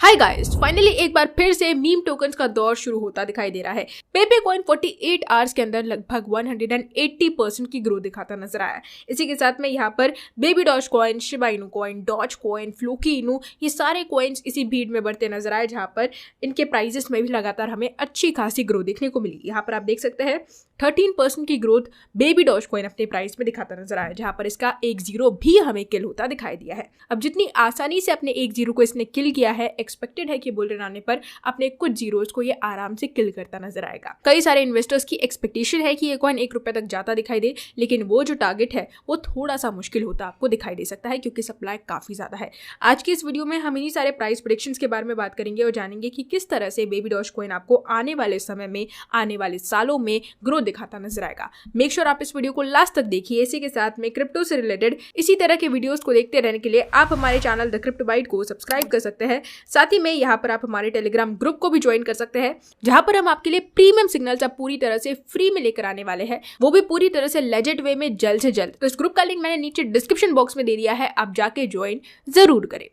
Hi guys, finally एक बार फिर से मीम टोकन्स का दौर शुरू होता दिखाई दे रहा है। पेपे कॉइन 48 आवर्स के अंदर लगभग 180% की ग्रोथ दिखाता नजर आया। इसी के साथ में यहाँ पर Baby Doge Coin, Shiba Inu coin, Doge coin, Floki Inu, ये सारे कॉइन्स इसी भीड़ में बढ़ते नजर आए, जहाँ पर इनके प्राइजेस में भी लगातार हमें अच्छी खासी ग्रोथ देखने को मिली। यहाँ पर आप देख सकते हैं 13% की ग्रोथ बेबी डॉज कॉइन अपने प्राइस में दिखाता नजर आया, जहां पर इसका 1-0 भी हमें किल होता दिखाई दिया है। अब जितनी आसानी से अपने 1-0 को इसने किल किया है, एक्सपेक्टेड है कि बुल रन आने पर अपने कुछ जीरोस को ये आराम से किल करता नजर आएगा। कई सारे इन्वेस्टर्स की एक्सपेक्टेशन है कि ये कॉइन 1 रुपए तक जाता दिखाई दे, लेकिन वो जो टारगेट है वो थोड़ा सा मुश्किल होता आपको दिखाई दे सकता है, क्योंकि सप्लाई काफी ज्यादा है। आज की इस वीडियो में हम इन्हीं सारे प्राइस प्रेडिक्शंस के बारे में बात करेंगे और जानेंगे कि किस तरह से बेबी डॉज कॉइन आपको आने वाले समय में, आने वाले सालों में ग्रोथ दिखाता नजर आएगा। मेक श्योर आप इस वीडियो को लास्ट तक देखिए। इसी के साथ में क्रिप्टो से रिलेटेड इसी तरह के वीडियोस को देखते रहने के लिए आप हमारे चैनल द क्रिप्टो बाइट को सब्सक्राइब कर सकते हैं। साथ ही में यहाँ पर आप हमारे टेलीग्राम ग्रुप को भी ज्वाइन कर सकते हैं, जहां पर हम आपके लिए प्रीमियम सिग्नल्स अब पूरी तरह से फ्री में लेकर आने वाले हैं, वो भी पूरी तरह से लेजिट वे में जल्द से जल्द। तो इस ग्रुप का लिंक मैंने नीचे डिस्क्रिप्शन बॉक्स में दे दिया है, आप जाके ज्वाइन जरूर करें।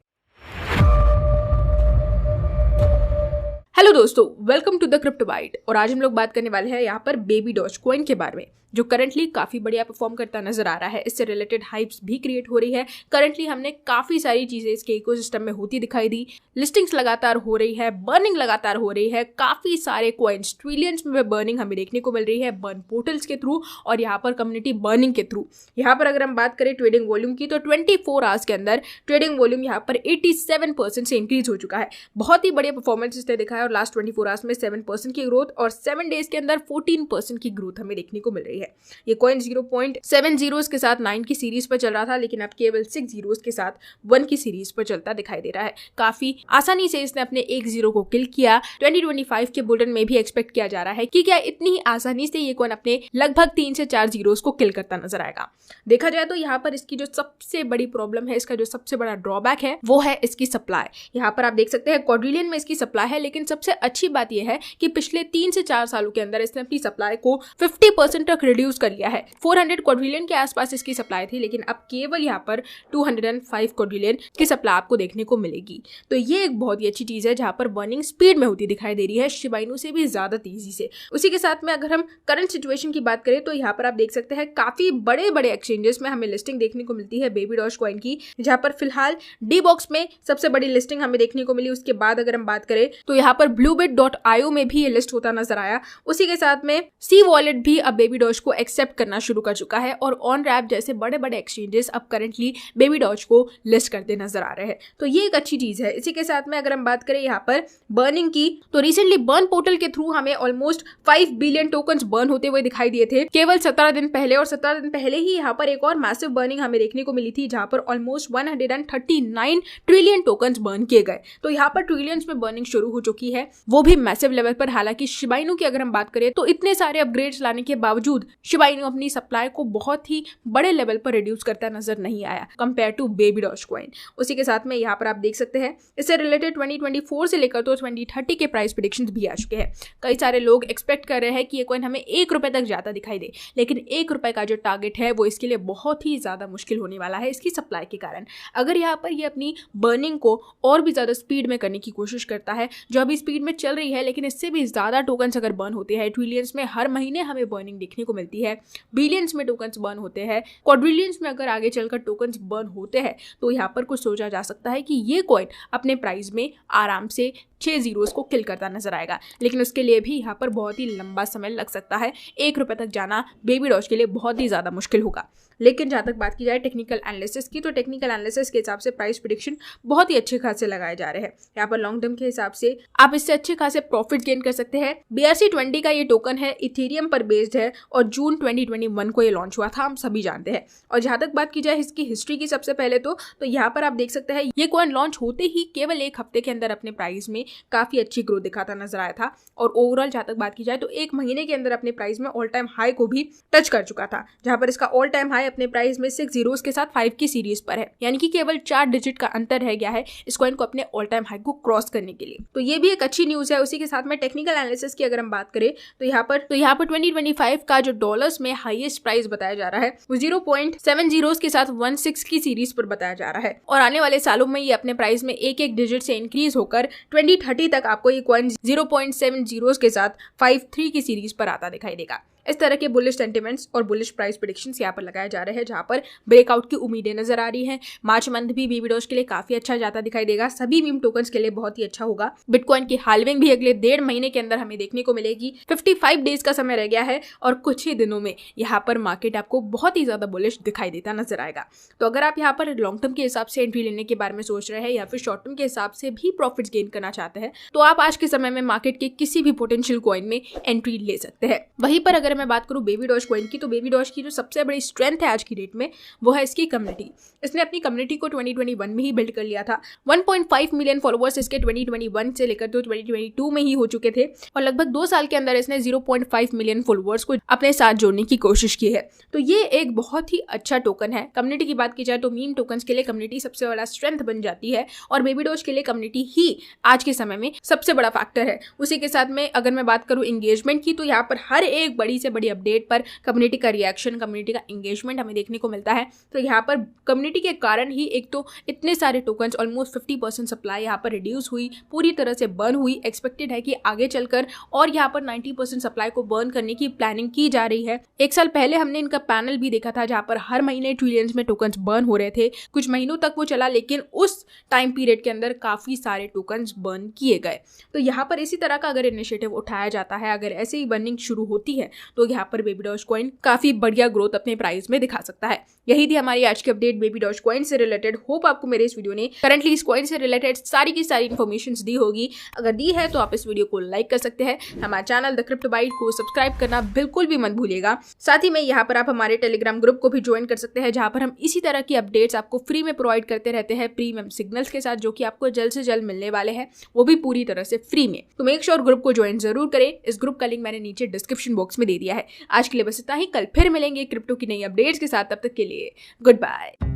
हेलो दोस्तों, welcome to the Crypto Byte. और आज हम लोग बात करने वाले हैं यहाँ पर बेबी डॉज कॉइन के बारे में, जो करंटली काफी बढ़िया परफॉर्म करता नजर आ रहा है। इससे रिलेटेड हाइप्स भी क्रिएट हो रही है। करंटली हमने काफी सारी चीजें इसके इकोसिस्टम में होती दिखाई दी। लिस्टिंग्स लगातार हो रही है, बर्निंग लगातार हो रही है, काफी सारे कॉइन्स ट्रिलियंस में बर्निंग हमें देखने को मिल रही है, बर्न पोर्टल्स के थ्रू और यहाँ पर कम्युनिटी बर्निंग के थ्रू। यहाँ पर अगर हम बात करें ट्रेडिंग वॉल्यूम की, तो 24 आवर्स के अंदर ट्रेडिंग वॉल्यूम यहाँ पर 87% से इंक्रीज हो चुका है। बहुत ही बढ़िया परफॉर्मेंस इसने दिखाया और लास्ट 24 आवर्स में 7% की ग्रोथ और 7 डेज के अंदर 14% की ग्रोथ हमें देखने को मिल रही है। ये कॉइन 0.7 जीरोस के साथ 9 की सीरीज पर चल रहा था, लेकिन अब केवल 6 जीरोस के साथ 1 की सीरीज पर चलता दिखाई दे रहा है। काफी आसानी से इसने अपने 1-0 को किल किया। 2025 के बुल रन में भी एक्सपेक्ट किया जा रहा है कि क्या इतनी ही आसानी से ये कॉइन अपने लगभग 3 से 4 जीरोस को किल करता नजर आएगा। देखा जाए तो यहाँ पर इसकी जो सबसे बड़ी प्रॉब्लम है, इसका जो सबसे बड़ा ड्रॉबैक है, वो है इसकी सप्लाई। यहाँ पर आप देख सकते हैं क्वाड्रिलियन में इसकी सप्लाई है, लेकिन सबसे अच्छी बात यह है कि पिछले 3 से 4 सालों के अंदर इसने अपनी सप्लाई को 50% तक रिड्यूस कर लिया है। 400 क्वाड्रिलियन के आसपास इसकी सप्लाई थी, लेकिन अब केवल यहाँ पर 205 क्वाड्रिलियन की सप्लाई आपको देखने को मिलेगी। तो ये एक बहुत ही अच्छी चीज है, जहां पर बर्निंग स्पीड में होती दिखाई दे रही है, शिबा इनू से भी ज्यादा तेजी से। उसी के साथ में अगर हम करंट सिचुएशन की बात करें, तो यहाँ पर आप देख सकते हैं काफी बड़े बड़े एक्सचेंजेस में हमें लिस्टिंग देखने को मिलती है बेबी डॉज कॉइन की, जहां पर फिलहाल डी बॉक्स में सबसे बड़ी लिस्टिंग हमें देखने को मिली। उसके बाद अगर हम बात करें तो यहाँ पर bluebit.io में भी ये लिस्ट होता नजर आया। उसी के साथ में सी वॉलेट भी अब बेबी डॉज को एक्सेप्ट करना शुरू कर चुका है और ऑन रैप जैसे बड़े बड़े एक्सचेंजेस अब करंटली बेबी डॉज को लिस्ट करते नजर आ रहे हैं। तो ये एक अच्छी चीज है। इसी के साथ में अगर हम बात करें यहाँ पर बर्निंग की, तो रिसेंटली बर्न पोर्टल के थ्रू हमें ऑलमोस्ट 5 बिलियन टोकन्स बर्न होते हुए दिखाई दिए थे केवल 17 दिन पहले। और 17 दिन पहले ही यहाँ पर एक और मैसिव बर्निंग हमें देखने को मिली थी, जहां पर ऑलमोस्ट 139 ट्रिलियन टोकन्स बर्न किए गए। तो यहाँ पर ट्रिलियंस में बर्निंग शुरू हो चुकी है, वो भी मैसिव लेवल पर। हालांकि शिबा इनू की अगर हम बात करें तो इतने सारे अपग्रेड्स लाने के बावजूद शिबा इनू अपनी सप्लाई को बहुत ही बड़े लेवल पर रिड्यूस करता नजर नहीं आया compare to Baby Doge Coin. उसी के साथ में यहाँ पर आप देख सकते हैं इससे रिलेटेड 2024 से लेकर तो 2030 के प्राइस प्रेडिक्शंस भी आ चुके हैं। कई सारे लोग एक्सपेक्ट कर रहे हैं कि ये कॉइन हमें 1 रुपए तक जाता दिखाई दे, लेकिन 1 रुपए का जो टारगेट है वो इसके लिए बहुत ही ज्यादा मुश्किल होने वाला है इसकी सप्लाई के कारण। अगर यहाँ पर ये अपनी बर्निंग को और भी ज्यादा स्पीड में करने की कोशिश करता है, जो अभी स्पीड में चल रही है, लेकिन इससे भी ज्यादा टोकन्स अगर बर्न होते हैं, ट्रिलियंस में हर महीने हमें बर्निंग देखने को मिलती है, बिलियंस में टोकन्स बर्न होते हैं, क्वाड्रिलियंस में अगर आगे चलकर टोकन्स बर्न होते हैं, तो यहाँ पर कुछ सोचा जा सकता है कि ये कॉइन अपने प्राइस में आराम से 6 जीरोस को किल करता नजर आएगा। लेकिन उसके लिए भी यहाँ पर बहुत ही लंबा समय लग सकता है। 1 रुपए तक जाना बेबी डॉज के लिए बहुत ही ज्यादा मुश्किल होगा। लेकिन जहाँ तक बात की जाए टेक्निकल एनालिसिस की, तो टेक्निकल एनालिसिस के हिसाब से प्राइस प्रेडिक्शन बहुत ही अच्छे खासे लगाए जा रहे हैं। यहाँ पर लॉन्ग टर्म के हिसाब से आप इससे अच्छे खासे प्रॉफिट गेन कर सकते हैं। BRC20 का ये टोकन है, इथेरियम पर बेस्ड है और जून 2021 को ये लॉन्च हुआ था, हम सभी जानते हैं। और जहाँ तक बात की जाए इसकी हिस्ट्री की सबसे पहले तो यहाँ पर आप देख सकते हैं ये कॉइन लॉन्च होते ही केवल 1 हफ्ते के अंदर अपने प्राइस में काफी अच्छी ग्रोथ दिखाता नजर आया था। और ओवरऑल जहाँ तक बात की जाए तो 1 महीने के अंदर अपने प्राइस में ऑल टाइम हाई को भी टच कर चुका था, जहाँ पर इसका ऑल टाइम हाई हाई अपने प्राइस में 6 जीरोस के साथ 5 की सीरीज पर है, यानी कि केवल 4 डिजिट का अंतर रह गया है इस कॉइन को अपने ऑल टाइम हाई को क्रॉस करने के लिए। तो ये भी एक अच्छी न्यूज है। उसी के साथ में टेक्निकल एनालिसिस की अगर हम बात करें तो यहाँ पर 2025 का जो डॉलर्स में हाईएस्ट प्राइस बताया जा रहा है वो 0.70 के साथ 16 की सीरीज पर बताया जा रहा है, और आने वाले सालों में ये अपने प्राइस में एक एक डिजिट से इंक्रीज होकर 2030 तक आपको ये कॉइन 0.70 के साथ 53 की सीरीज पर आता दिखाई देगा। इस तरह के बुलिश सेंटिमेंट्स और बुलिश प्राइस प्रेडिक्शंस यहाँ पर लगाए जा रहे हैं, जहां पर ब्रेकआउट की उम्मीदें नजर आ रही हैं। मार्च मंथ भी बेबी डॉज के लिए काफी अच्छा जाता दिखाई देगा, सभी मीम टोकन्स के लिए बहुत ही अच्छा होगा। बिटकॉइन की हाल्विंग भी अगले 1.5 महीने के अंदर हमें देखने को मिलेगी। 55 डेज का समय रह गया है और कुछ ही दिनों में यहाँ पर मार्केट आपको बहुत ही ज्यादा बुलिश दिखाई देता नजर आएगा। तो अगर आप यहाँ पर लॉन्ग टर्म के हिसाब से एंट्री लेने के बारे में सोच रहे हैं या फिर शॉर्ट टर्म के हिसाब से भी प्रॉफिट गेन करना चाहते हैं, तो आप आज के समय में मार्केट के किसी भी पोटेंशियल कॉइन में एंट्री ले सकते हैं। वहीं पर अगर मैं बात करूं बेबी डॉज कॉइन की, तो बेबी डॉज की जो सबसे बड़ी स्ट्रेंथ है आज की डेट में वो है इसकी कम्युनिटी। इसने अपनी कम्युनिटी को 2021 में ही बिल्ड कर लिया था। 1.5 मिलियन फॉलोअर्स इसके 2021 से लेकर तो 2022 में ही हो चुके थे, और लगभग 2 साल के अंदर इसने 0.5 मिलियन फॉलोअर्स को अपने साथ जोड़ने की कोशिश की है। तो ये एक बहुत ही अच्छा टोकन है। कम्युनिटी की बात की जाए तो मीम टोकन्स के लिए कम्युनिटी सबसे बड़ा स्ट्रेंथ बन जाती है, और बेबी डॉज के लिए कम्युनिटी ही आज के समय में सबसे बड़ा फैक्टर है। उसी के साथ में अगर मैं बात करूं एंगेजमेंट की, तो यहाँ पर हर एक बड़ी से बड़ी अपडेट पर कम्युनिटी का रिएक्शन, कम्युनिटी का एंगेजमेंट हमें देखने को मिलता है। तो यहाँ पर कम्युनिटी के कारण ही एक तो इतने सारे टोकन्स, ऑलमोस्ट 50% सप्लाई यहाँ पर रिड्यूस हुई, पूरी तरह से बर्न हुई। एक्सपेक्टेड है कि आगे चलकर और यहाँ पर 90% सप्लाई को बर्न करने की प्लानिंग की जा रही है। 1 साल पहले हमने इनका पैनल भी देखा था, जहाँ पर हर महीने ट्रिलियंस में टोकन्स बर्न हो रहे थे। कुछ महीनों तक वो चला, लेकिन उस टाइम पीरियड के अंदर काफी सारे टोकन्स बर्न किए गए। तो यहाँ पर इसी तरह का अगर इनिशिएटिव उठाया जाता है, अगर ऐसे ही बर्निंग शुरू होती है, तो यहाँ पर बेबी डॉज कॉइन काफी बढ़िया ग्रोथ अपने प्राइस में दिखा सकता है। यही थी हमारी आज की अपडेट बेबी डॉज कॉइन से रिलेटेड। होप आपको मेरे इस वीडियो ने करंटली इस कॉइन से रिलेटेड सारी की सारी इन्फॉर्मेशन दी होगी। अगर दी है तो आप इस वीडियो को लाइक कर सकते हैं। हमारे चैनल द क्रिप्टो बाइट को सब्सक्राइब करना बिल्कुल भी मत भूलिएगा। साथ ही में यहाँ पर आप हमारे टेलीग्राम ग्रुप को भी ज्वाइन कर सकते हैं, जहां पर हम इसी तरह की अपडेट्स आपको फ्री में प्रोवाइड करते रहते हैं, प्रीमियम सिग्नल्स के साथ, जो कि आपको जल्द से जल्द मिलने वाले हैं, वो भी पूरी तरह से फ्री में। तो मेक श्योर ग्रुप को ज्वाइन जरूर करें। इस ग्रुप का लिंक मैंने नीचे डिस्क्रिप्शन बॉक्स में दे दिया है। आज के लिए बस इतना ही, कल फिर मिलेंगे क्रिप्टो की नई अपडेट्स के साथ। तब तक के लिए गुड बाय।